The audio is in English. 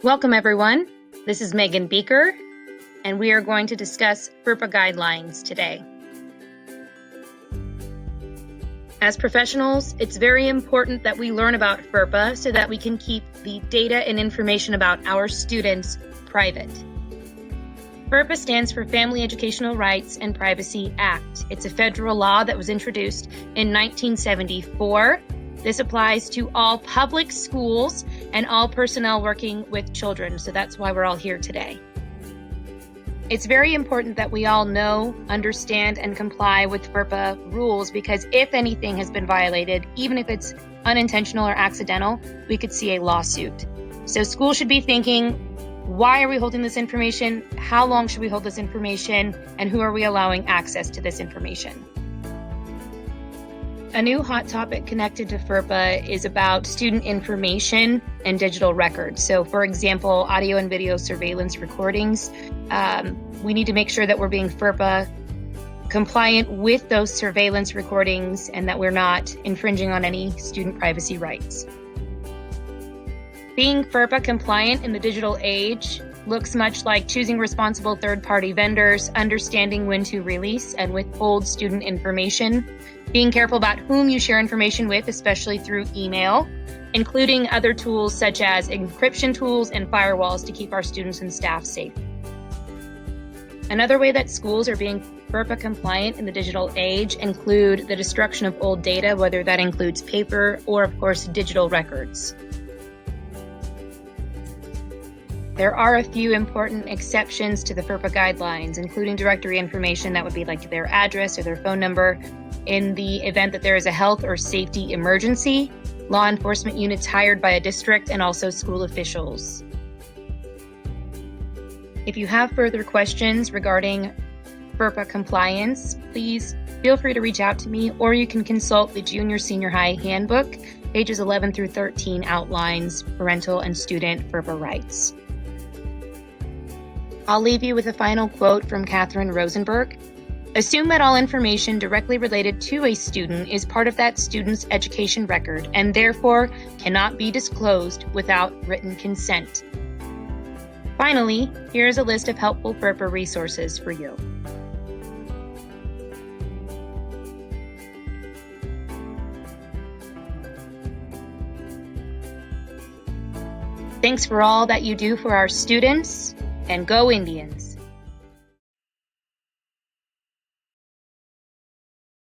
Welcome everyone. This is Megan Beaker, and we are going to discuss FERPA guidelines today. As professionals, it's very important that we learn about FERPA so that we can keep the data and information about our students private. FERPA stands for Family Educational Rights and Privacy Act. It's a federal law that was introduced in 1974. This applies to all public schools and all personnel working with children, so that's why we're all here today. It's very important that we all know, understand, and comply with FERPA rules because if anything has been violated, even if it's unintentional or accidental, we could see a lawsuit. So schools should be thinking, why are we holding this information? How long should we hold this information? And who are we allowing access to this information? A new hot topic connected to FERPA is about student information and digital records. So for example, audio and video surveillance recordings. We need to make sure that we're being FERPA compliant with those surveillance recordings and that we're not infringing on any student privacy rights. Being FERPA compliant in the digital age looks much like choosing responsible third-party vendors, understanding when to release and withhold student information, being careful about whom you share information with, especially through email, including other tools such as encryption tools and firewalls to keep our students and staff safe. Another way that schools are being FERPA compliant in the digital age include the destruction of old data, whether that includes paper or, of course, digital records. There are a few important exceptions to the FERPA guidelines, including directory information that would be like their address or their phone number in the event that there is a health or safety emergency, law enforcement units hired by a district, and also school officials. If you have further questions regarding FERPA compliance, please feel free to reach out to me, or you can consult the Junior Senior High Handbook. Pages 11 through 13 outlines parental and student FERPA rights. I'll leave you with a final quote from Catherine Rosenberg. Assume that all information directly related to a student is part of that student's education record and therefore cannot be disclosed without written consent. Finally, here is a list of helpful FERPA resources for you. Thanks for all that you do for our students, and go Indians!